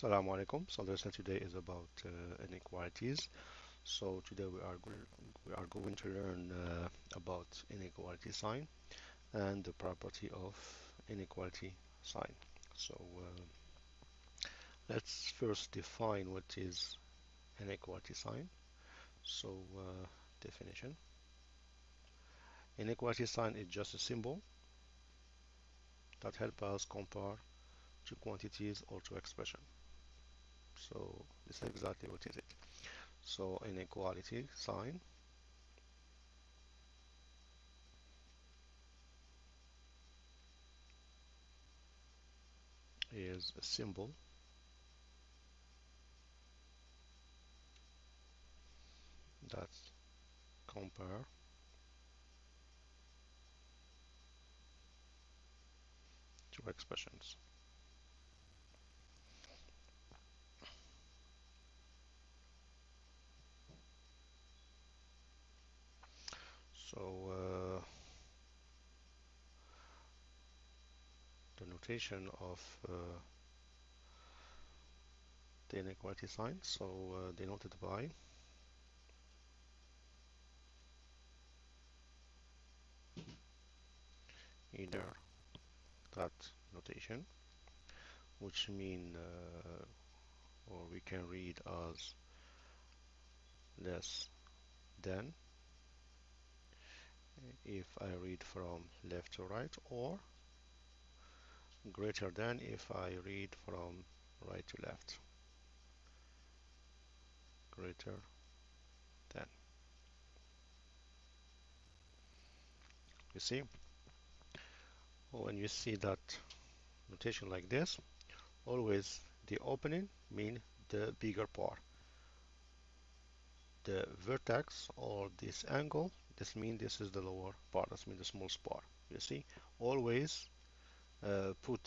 Assalamu alaikum. So the lesson today is about inequalities. So today we are going to learn about inequality sign and the property of inequality sign. So let's first define what is inequality sign. So definition: inequality sign is just a symbol that helps us compare two quantities or two expression. So this is exactly what is it. So inequality sign is a symbol that compare two expressions. So the notation of the inequality sign, so denoted by either that notation, which mean or we can read as less than if I read from left to right, or greater than if I read from right to left. Greater than. You see, when you see that notation like this, always the opening mean the bigger part. The vertex or this angle, this means this is the lower part, this means the smallest part. You see, always put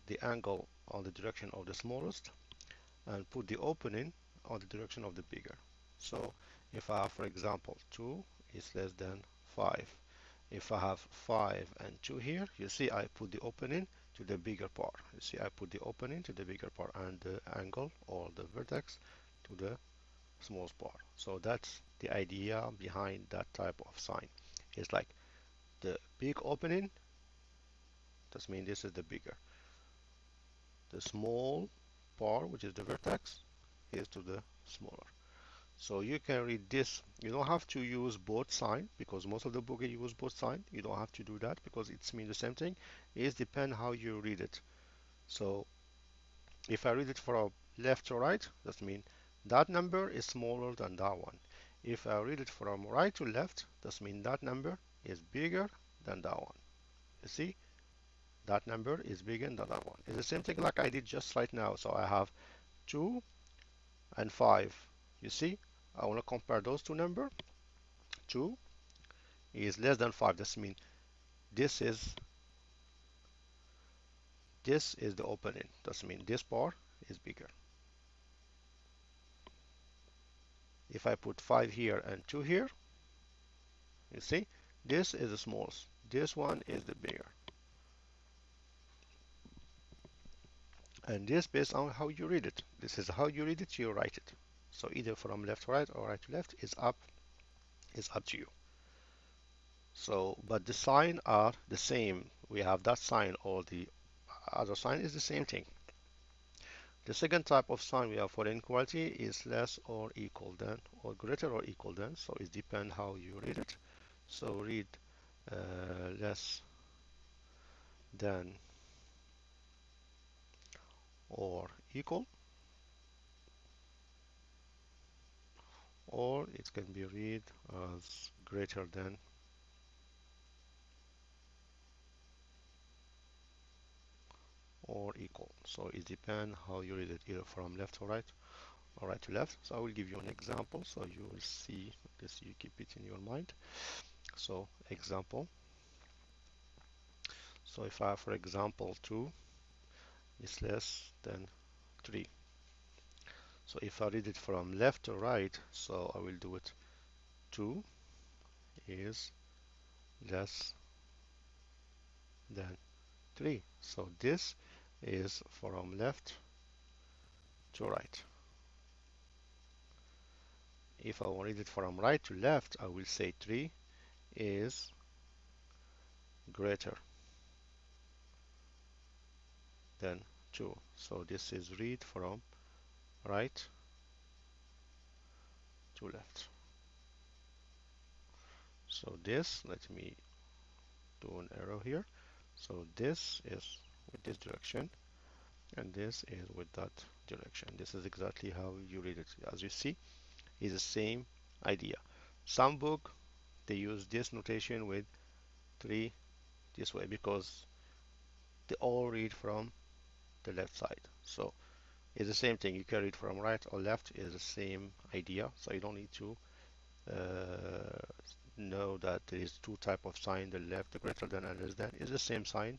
the angle on the direction of the smallest and put the opening on the direction of the bigger. So if I have, for example, 2 is less than 5. If I have 5 and 2 here, you see I put the opening to the bigger part. You see I put the opening to the bigger part and the angle or the vertex to the small part. So that's the idea behind that type of sign. It's like the big opening, that means this is the bigger. The small part, which is the vertex, is to the smaller. So you can read this. You don't have to use both sign because most of the book use both sign. You don't have to do that because it's mean the same thing. It depends how you read it. So if I read it from left to right, that means that number is smaller than that one. If I read it from right to left, that means that number is bigger than that one. You see, that number is bigger than that one. It's the same thing like I did just right now. So I have 2 and 5. You see, I want to compare those two numbers. 2 is less than 5. That means this is this is the opening. That means this part is bigger. If I put 5 here and 2 here, you see, this is the smallest. This one is the bigger. And this based on how you read it. This is how you read it, you write it. So either from left to right or right to left is up to you. So, but the sign are the same. We have that sign or the other sign is the same thing. The second type of sign we have for inequality is less or equal than or greater or equal than. So it depends how you read it. So read less than or equal, or it can be read as greater than or equal. So it depends how you read it, either from left to right or right to left. So I will give you an example so you will see this, you keep it in your mind. So example, so if I have, for example, 2 is less than 3. So if I read it from left to right, so I will do it 2 is less than 3. So this is from left to right. If I want to read it from right to left, I will say 3 is greater than 2. So this is read from right to left. So this, let me do an arrow here. So this is with this direction, and this is with that direction. This is exactly how you read it. As you see, it's the same idea. Some book they use this notation with 3 this way because they all read from the left side. So it's the same thing. You can read from right or left. Is the same idea. So you don't need to know that there is two type of sign. The left, the greater than, and less than. It's the same sign.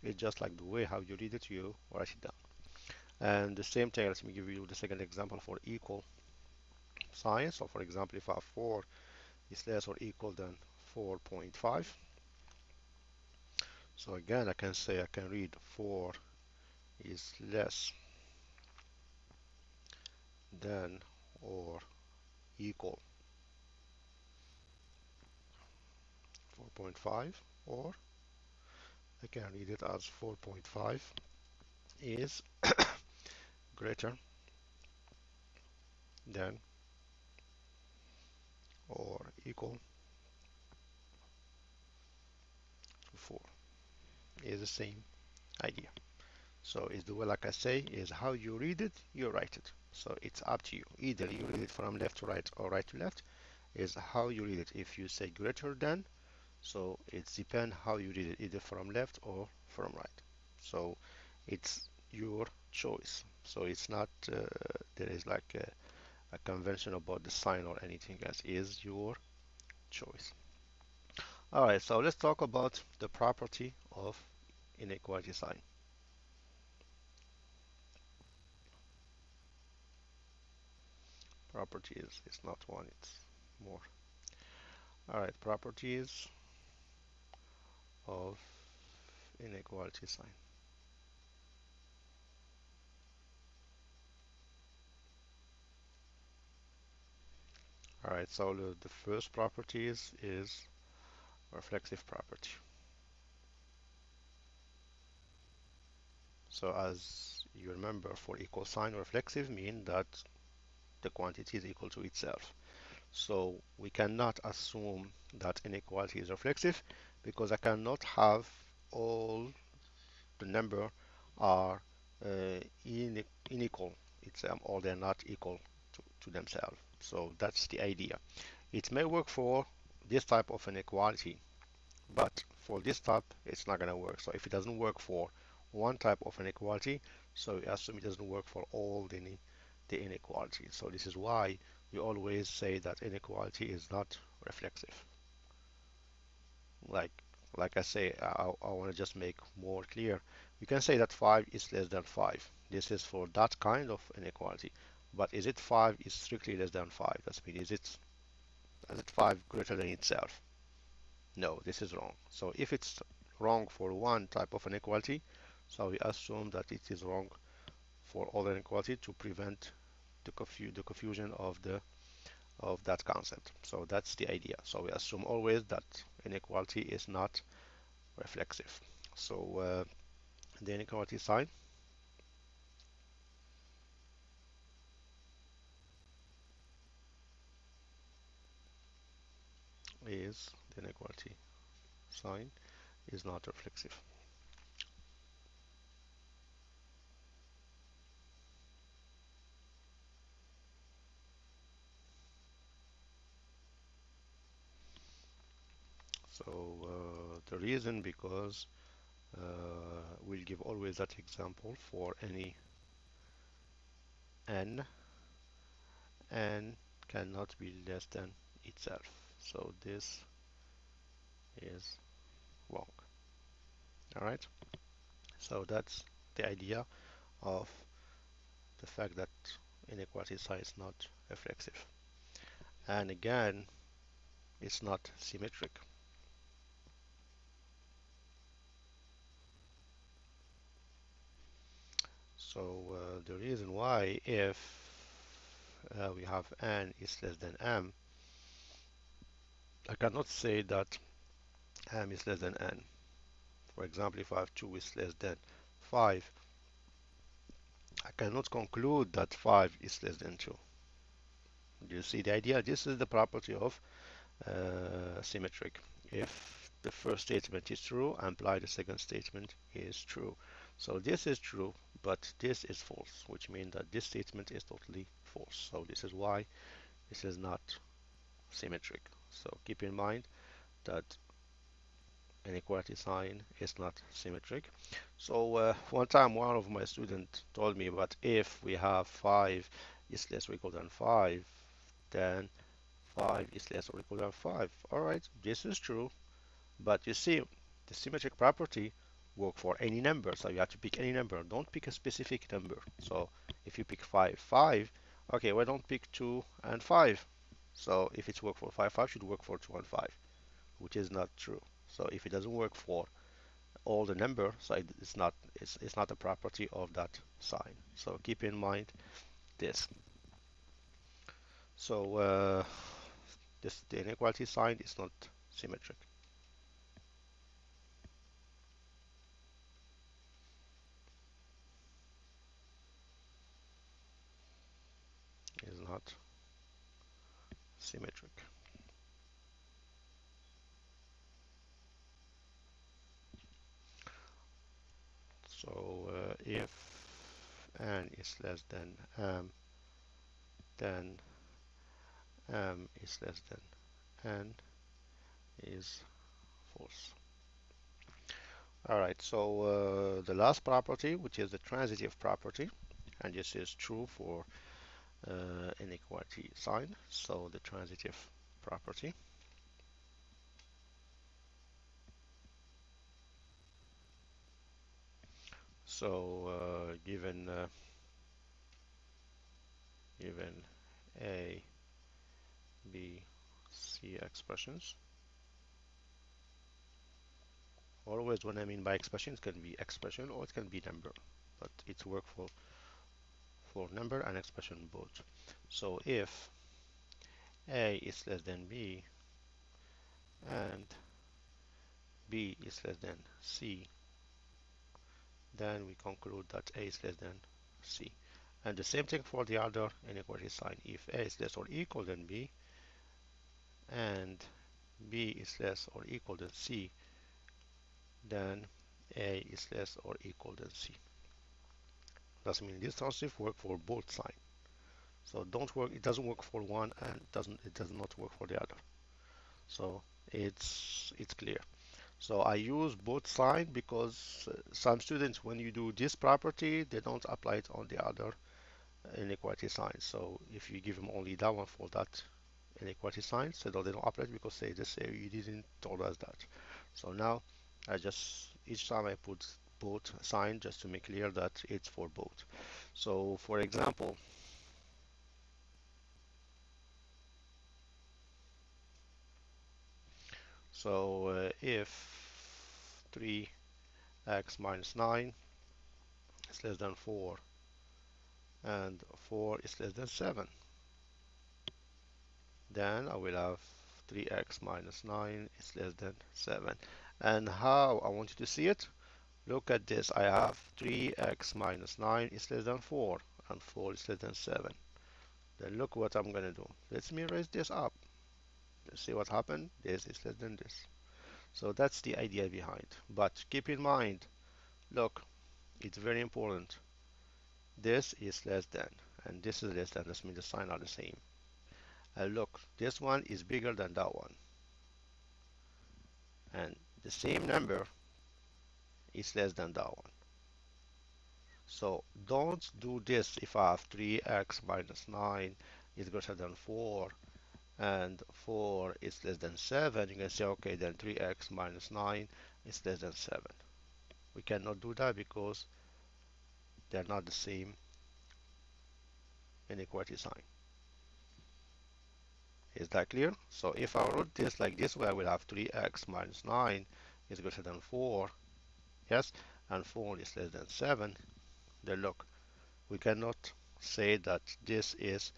It's just like the way how you read it, you write it down. And the same thing, let me give you the second example for equal sign. So for example, if I have 4 is less or equal than 4.5. So again, I can say I can read 4 is less than or equal 4.5, or I can read it as 4.5 is greater than or equal to 4. Is the same idea. So it's the way, like I say, is how you read it, you write it. So it's up to you. Either you read it from left to right or right to left, is how you read it. If you say greater than, so it depends how you read it, either from left or from right. So it's your choice. So it's not there is like a convention about the sign or anything else. It is your choice. All right, so let's talk about the property of inequality sign. Property is it's not one, it's more. All right, properties of inequality sign. All right, so the first property is reflexive property. So as you remember, for equal sign, reflexive mean that the quantity is equal to itself. So we cannot assume that inequality is reflexive because I cannot have all the number are unequal. It's or they're not equal to themselves. So that's the idea. It may work for this type of inequality, but for this type, it's not going to work. So if it doesn't work for one type of inequality, so we assume it doesn't work for all the inequalities. So this is why we always say that inequality is not reflexive. Like like I say, I want to just make more clear. You can say that 5 is less than 5. This is for that kind of inequality. But is it 5 is strictly less than 5? That means is it 5 greater than itself? No, this is wrong. So if it's wrong for one type of inequality, so we assume that it is wrong for all inequality to prevent the confusion of that concept. So that's the idea. So we assume always that inequality is not reflexive. So the inequality sign is the inequality sign is not reflexive. So the reason because we'll give always that example for any n cannot be less than itself. So this is wrong. All right. So that's the idea of the fact that inequality sign is not reflexive. And again, it's not symmetric. The reason why, if we have n is less than m, I cannot say that m is less than n. For example, if I have 2 is less than 5, I cannot conclude that 5 is less than 2. Do you see the idea? This is the property of symmetric. If the first statement is true, imply the second statement is true. So this is true, but this is false, which means that this statement is totally false. So this is why this is not symmetric. So keep in mind that inequality sign is not symmetric. So one time one of my students told me, but if we have 5 is less or equal than 5, then 5 is less or equal than 5. Alright, this is true, but you see, the symmetric property work for any number, so you have to pick any number. Don't pick a specific number. So if you pick 5, okay, well, don't pick 2 and 5. So if it's work for 5 should work for 2 and 5, which is not true. So if it doesn't work for all the number, so it's not a property of that sign. So keep in mind this. So the inequality sign is not symmetric. Is not symmetric. So if n is less than m, then m is less than n is false. Alright, so the last property, which is the transitive property, and this is true for inequality sign. So the transitive property. So given A, B, C expressions, always when I mean by expression, it can be expression or it can be number, but it's work for number and expression both. So if A is less than B and B is less than C, then we conclude that A is less than C. And the same thing for the other inequality sign. If A is less or equal than B and B is less or equal than C, then A is less or equal than C. That means this transitive work for both sides. So don't work. It doesn't work for one, and it does not work for the other. So it's clear. So I use both signs because some students, when you do this property, they don't apply it on the other inequality signs. So if you give them only that one for that inequality sign, so they don't apply it because they just say you didn't told us that. So now I just each time I put both sign just to make clear that it's for both. So for example, if 3x minus 9 is less than 4 and 4 is less than 7, then I will have 3x minus 9 is less than 7. And how I want you to see it? Look at this. I have 3x minus 9 is less than 4 and 4 is less than 7. Then look what I'm going to do. Let me raise this up. Let's see what happened. This is less than this. So that's the idea behind. But keep in mind, look, it's very important. This is less than, and this is less than. That means the signs are the same. And look, this one is bigger than that one. And the same number is less than that one. So don't do this if I have 3x minus 9 is greater than 4 and 4 is less than 7. You can say, okay, then 3x minus 9 is less than 7. We cannot do that because they're not the same inequality sign. Is that clear? So if I wrote this like this way, I will have 3x minus 9 is greater than 4, yes, and 4 is less than 7. Then look, We cannot say that this is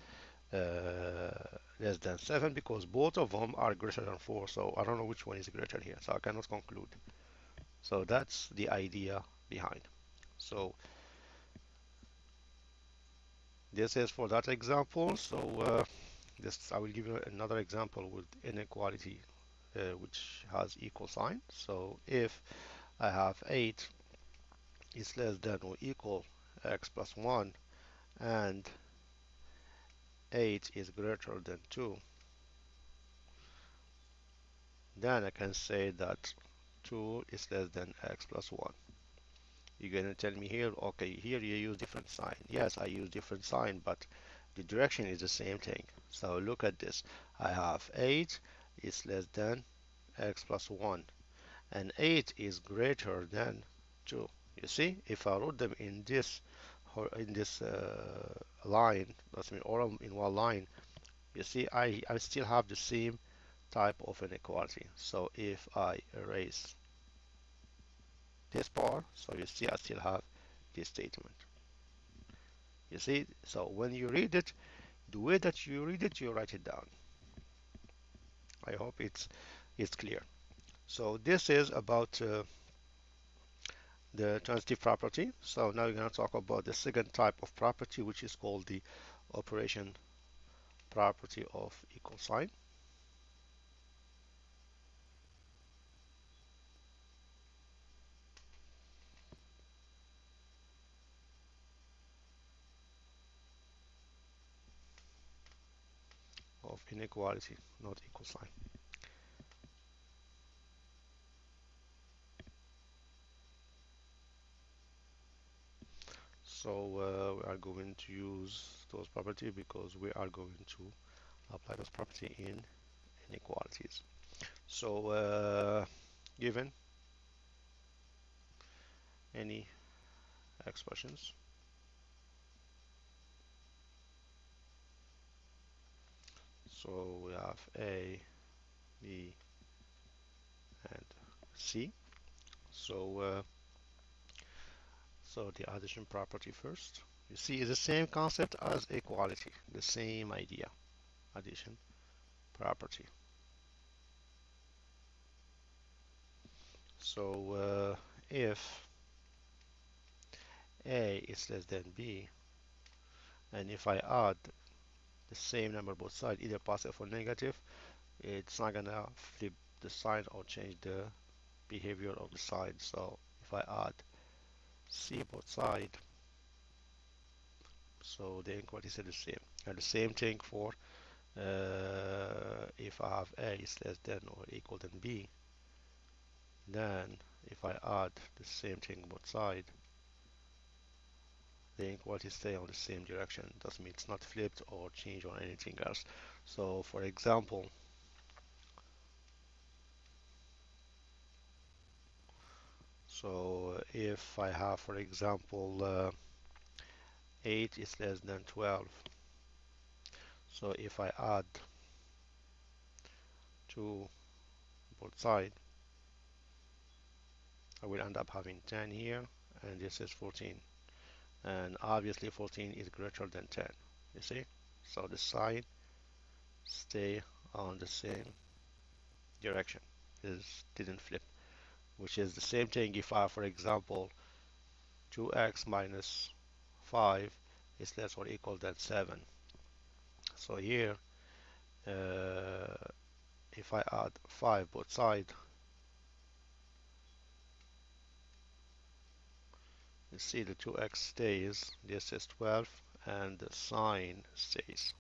less than 7 because both of them are greater than 4. So I don't know which one is greater here. So I cannot conclude. So that's the idea behind. So this is for that example. So this I will give you another example with inequality which has equal sign. So if I have 8 is less than or equal x plus 1 and 8 is greater than 2, then I can say that 2 is less than x plus 1. You're going to tell me here, okay, here you use different sign. Yes, I use different sign, but the direction is the same thing. So look at this. I have 8 is less than x plus 1, and 8 is greater than 2. You see, if I wrote them in this line, that's mean all in one line, you see, I still have the same type of inequality. So if I erase this part, so you see I still have this statement. You see, so when you read it, the way that you read it, you write it down. I hope it's clear. So this is about the transitive property. So now we're going to talk about the second type of property, which is called the operation property of equal sign. Of inequality, not equal sign. So we are going to use those property because we are going to apply those property in inequalities. So given any expressions, so we have A, B, and C. So so the addition property first. You see, it's the same concept as equality, the same idea. Addition property. So if A is less than B, and if I add the same number both sides, either positive or negative, it's not gonna flip the sign or change the behavior of the sign. So if I add C both sides, so the inequality is the same. And the same thing for if I have A is less than or equal than B, then if I add the same thing both sides, the inequality stay on the same direction. Doesn't mean it's not flipped or changed or anything else. So for example, so if I have, for example, 8 is less than 12, so if I add 2 both sides, I will end up having 10 here, and this is 14. And obviously 14 is greater than 10, you see? So the sign stay on the same direction. This didn't flip, which is the same thing if I, for example, 2x minus 5 is less or equal than 7. So here, uh, if I add 5 both sides, you see the 2x stays, this is 12, and the sign stays.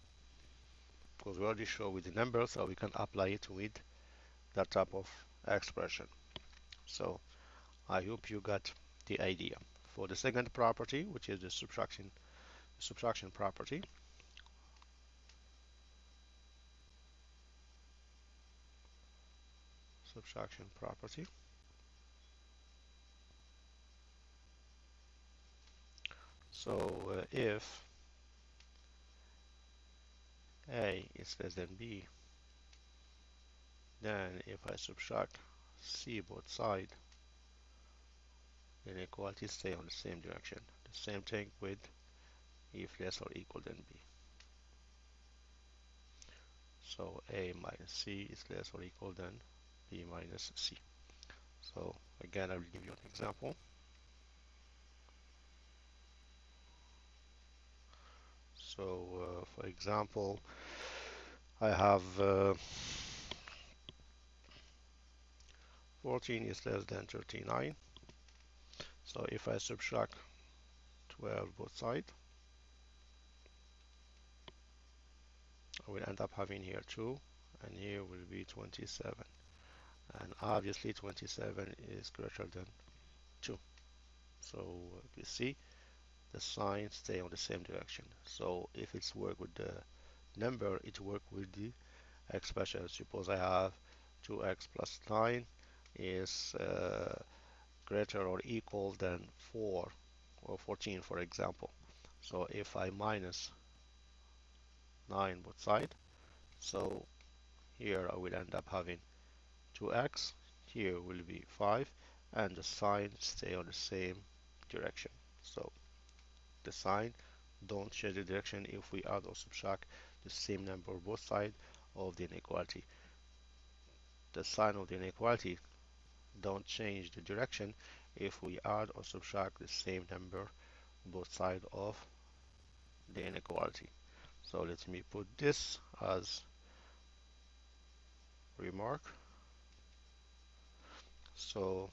Because we already show with the number, so we can apply it with that type of expression. So I hope you got the idea. For the second property, which is the subtraction property, subtraction property. So if A is less than B, then if I subtract C both sides, the inequalities stay on the same direction. The same thing with if less or equal than b. So a minus c is less or equal than b minus c. So again, I will give you an example. So for example, I have 14 is less than 39. So if I subtract 12 both sides, I will end up having here 2, and here will be 27. And obviously 27 is greater than 2. So you see the sign stay on the same direction. So if it's work with the number, it work with the expression. Suppose I have 2x plus 9 is greater or equal than 4 or 14, for example. So if I minus 9 both sides, so here I will end up having 2x, here will be 5, and the sign stay on the same direction. So the sign don't change the direction if we add or subtract the same number both sides of the inequality. The sign of the inequality don't change the direction if we add or subtract the same number both sides of the inequality. So let me put this as remark. So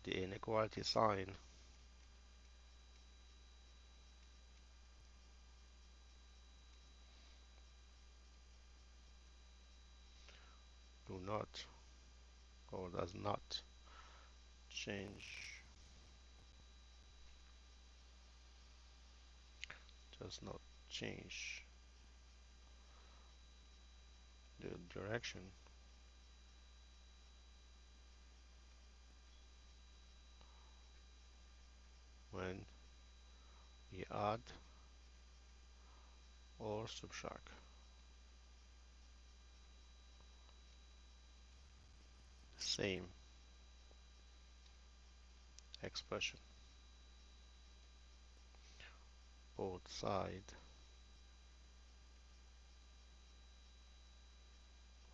the inequality sign do not or does not change, does not change the direction when we add or subtract the same expression both sides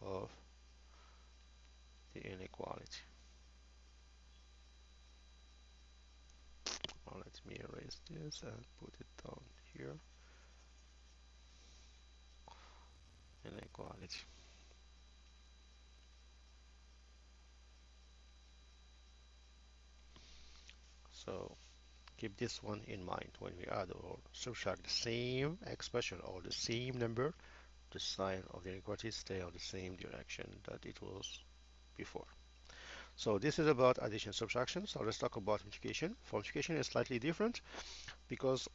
of the inequality. Now let me erase this and put it down here. Inequality. So keep this one in mind when we add or subtract the same expression or the same number, the sign of the inequality stay on the same direction that it was before. So this is about addition subtraction. So let's talk about multiplication. For multiplication is slightly different because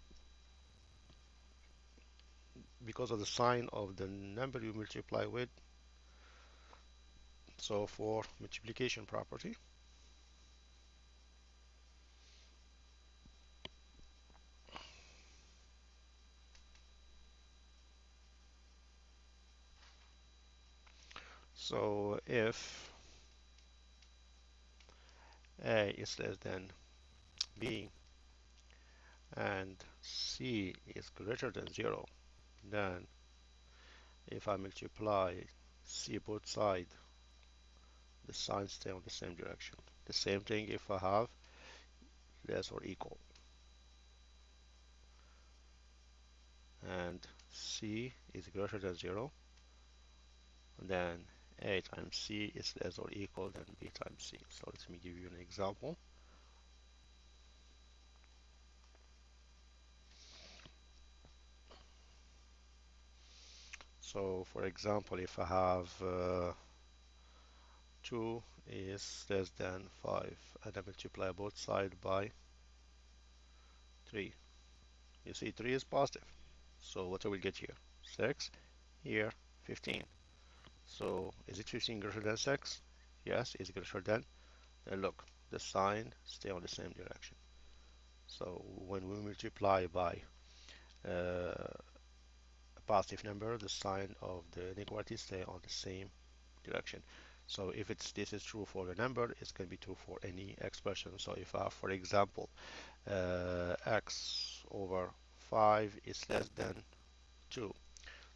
of the sign of the number you multiply with. So for multiplication property, so if a is less than b and c is greater than 0, then if I multiply c both sides, the signs stay on the same direction. The same thing if I have less or equal. And c is greater than 0, then a times c is less or equal than b times c. So let me give you an example. So for example, if I have 2 is less than 5 and I multiply both sides by 3, you see 3 is positive. So what I will get here? 6, here 15. So is it 15 greater than 6? Yes, it's greater than. And look, the sign stay on the same direction. So when we multiply by a positive number, the sign of the inequality stay on the same direction. So if this is true for the number, it's going to be true for any expression. So if I have, for example, x over 5 is less than 2.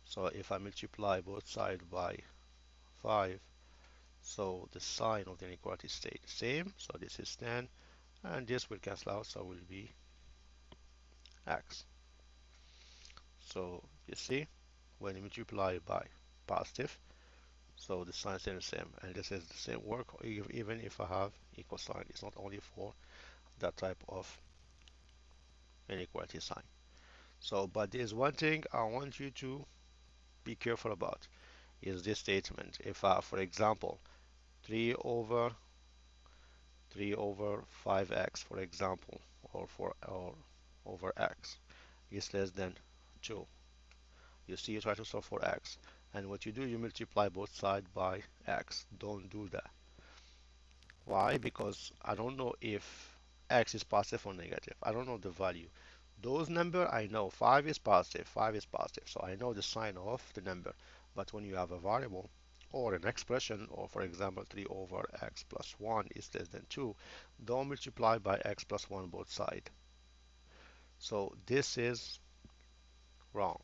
So if I multiply both sides by 5, so the sign of the inequality stay the same. So this is 10, and this will cancel out, so will be x. So you see, when you multiply by positive, so the sign stays the same, and this is the same work even if I have equal sign. It's not only for that type of inequality sign. So, but there's one thing I want you to be careful about is this statement. If I, for example, 3 over 5x, for example, or over x is less than 2. You see, you try to solve for x, and what you do, you multiply both sides by x. Don't do that. Why? Because I don't know if x is positive or negative. I don't know the value. Those number I know 5 is positive, 5 is positive, so I know the sign of the number. But when you have a variable or an expression, or for example 3 over x plus 1 is less than 2, don't multiply by x plus 1 both sides. So this is wrong,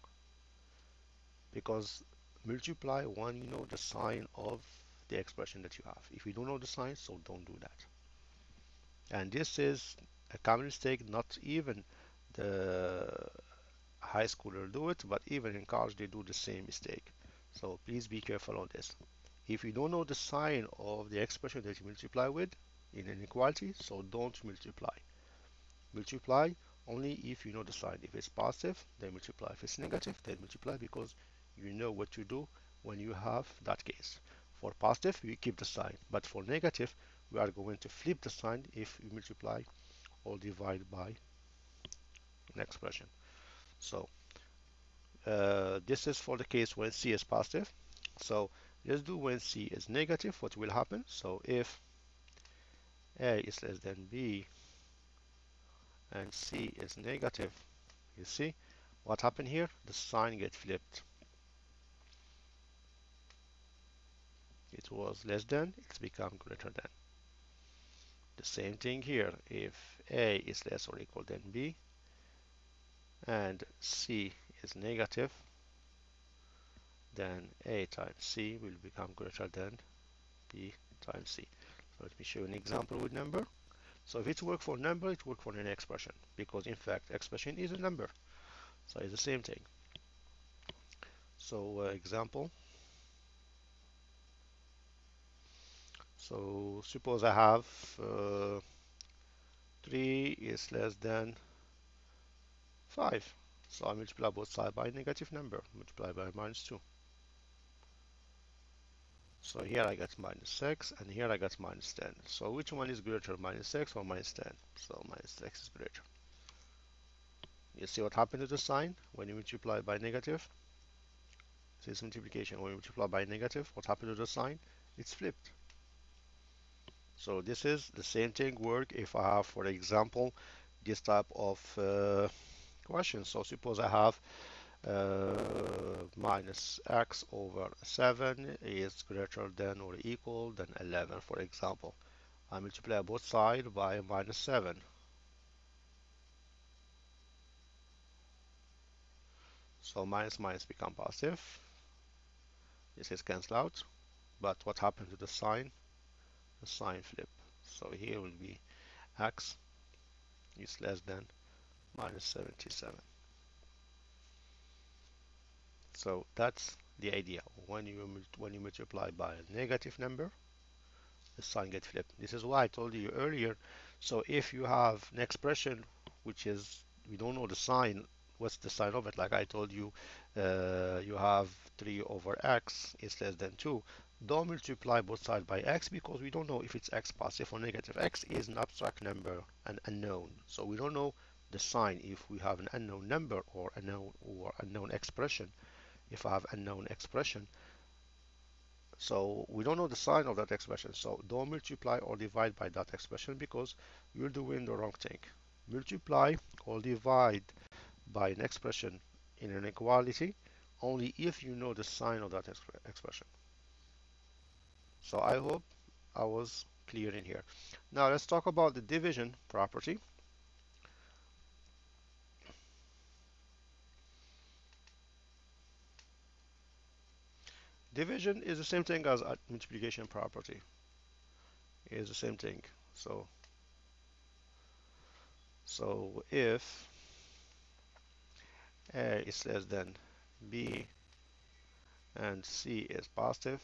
because multiply when you know the sign of the expression that you have. If you don't know the sign, so don't do that. And this is a common mistake. Not even the high schooler do it, but even in college they do the same mistake. So please be careful on this. If you don't know the sign of the expression that you multiply with in inequality, so don't multiply. Multiply only if you know the sign. If it's positive, then multiply. If it's negative, then multiply, because you know what to do when you have that case. For positive, we keep the sign, but for negative, we are going to flip the sign if you multiply or divide by an expression. So this is for the case when c is positive. So let's do when c is negative, what will happen. So if a is less than b and c is negative, you see what happened here? The sign gets flipped. It was less than, it's become greater than. The same thing here. If a is less or equal than b and c is negative, then a times c will become greater than b times c. So let me show you an example with number. So if it works for number, it works for an expression, because in fact expression is a number. So it's the same thing. So example. So suppose I have 3 is less than 5. So I multiply both sides by a negative number, multiply by minus 2. So here I got minus 6, and here I got minus 10. So which one is greater, minus 6 or minus 10? So minus 6 is greater. You see what happened to the sign when you multiply by negative? This multiplication, when you multiply by negative, what happened to the sign? It's flipped. So this is the same thing work if I have, for example, this type of question. So suppose I have minus x over 7 is greater than or equal than 11, for example. I multiply both sides by minus 7. So minus minus become positive. This is cancelled out. But what happened to the sign? The sign flip. So here will be x is less than minus 77. So that's the idea. When you multiply by a negative number, the sign gets flipped. This is why I told you earlier. So if you have an expression which is, we don't know the sign, what's the sign of it? Like I told you, you have 3 over x is less than 2. Don't multiply both sides by x, because we don't know if it's x positive or negative. X is an abstract number, an unknown. So we don't know the sign if we have an unknown number or unknown expression. If I have unknown expression, so we don't know the sign of that expression. So don't multiply or divide by that expression, because you're doing the wrong thing. Multiply or divide by an expression in an inequality only if you know the sign of that expression. So I hope I was clear in here. Now let's talk about the division property. Division is the same thing as multiplication property. Is the same thing. So if A is less than B and C is positive,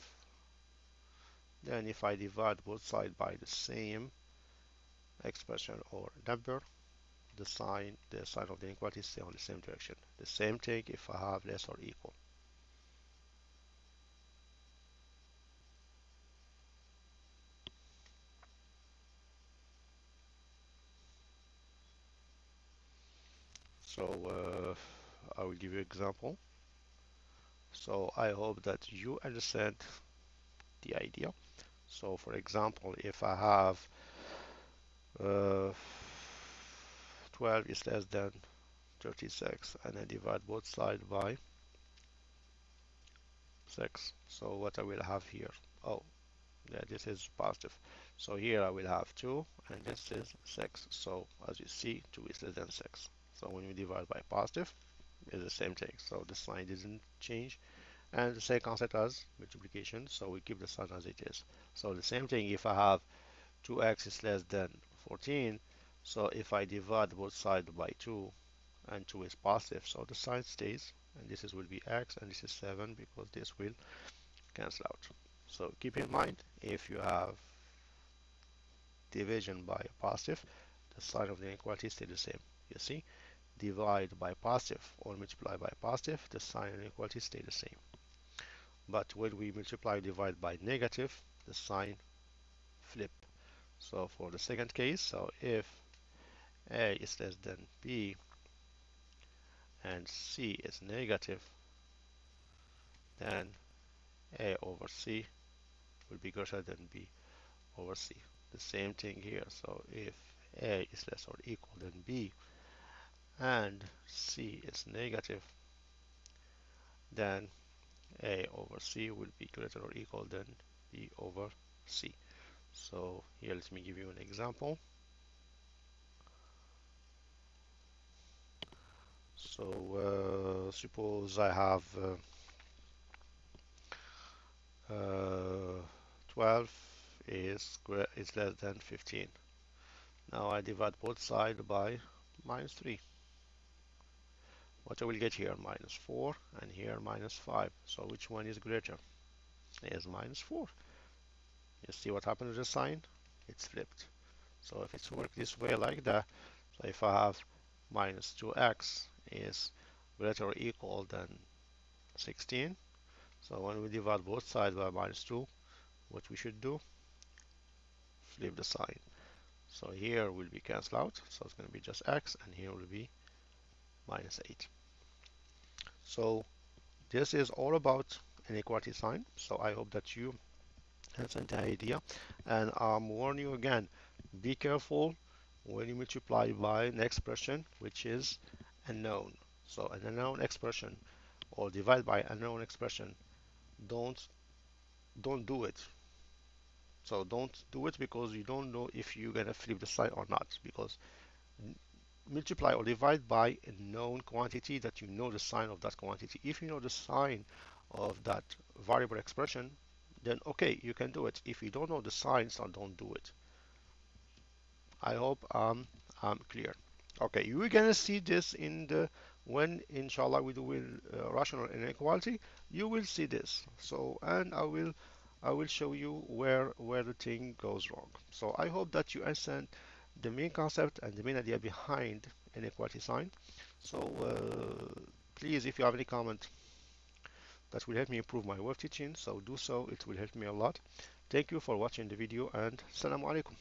then if I divide both sides by the same expression or number, the sign of the inequality stay on the same direction. The same thing if I have less or equal. So I will give you an example. So I hope that you understand the idea. So for example, if I have uh, 12 is less than 36 and I divide both sides by 6. So what I will have here? Oh, yeah, this is positive. So here I will have 2 and this is 6. So as you see, 2 is less than 6. So when we divide by positive, it's the same thing. So the sign doesn't change. And the same concept as multiplication. So we keep the sign as it is. So the same thing if I have 2x is less than 14. So if I divide both sides by 2 and 2 is positive, so the sign stays. And this is will be x and this is 7 because this will cancel out. So keep in mind, if you have division by positive, the sign of the inequality stays the same. You see, divide by positive or multiply by positive, the sign of the inequality stays the same. But when we multiply divide by negative, the sign flip. So for the second case, so if A is less than B and C is negative, then A over C will be greater than B over C. The same thing here. So if A is less or equal than B and C is negative, then A over C will be greater or equal than B over C. So here let me give you an example. So suppose I have 12 is less than 15. Now I divide both sides by minus 3. What I will get here? Minus 4 and here minus 5. So which one is greater? Is minus 4. You see what happened to the sign? It's flipped. So if it's worked this way like that, so if I have minus 2x is greater or equal than 16, so when we divide both sides by minus 2, what we should do? Flip the sign. So here will be cancelled out, so it's going to be just x, and here will be minus 8. So this is all about inequality sign. So I hope that you understand the idea, and I'm warning you again, be careful when you multiply by an expression which is unknown. So an unknown expression or divide by an unknown expression, don't don't do it. So don't do it because you don't know if you're gonna flip the sign or not, because multiply or divide by a known quantity that you know the sign of that quantity. If you know the sign of that variable expression, then okay, you can do it. If you don't know the sign, so don't do it. I hope I'm clear. Okay, you're gonna see this in the when inshallah we do with rational inequality, you will see this. So and I will show you where the thing goes wrong. So I hope that you understand the main concept and the main idea behind inequality sign. So please, if you have any comment that will help me improve my web teaching, so do so. It will help me a lot. Thank you for watching the video and Assalamu alaikum.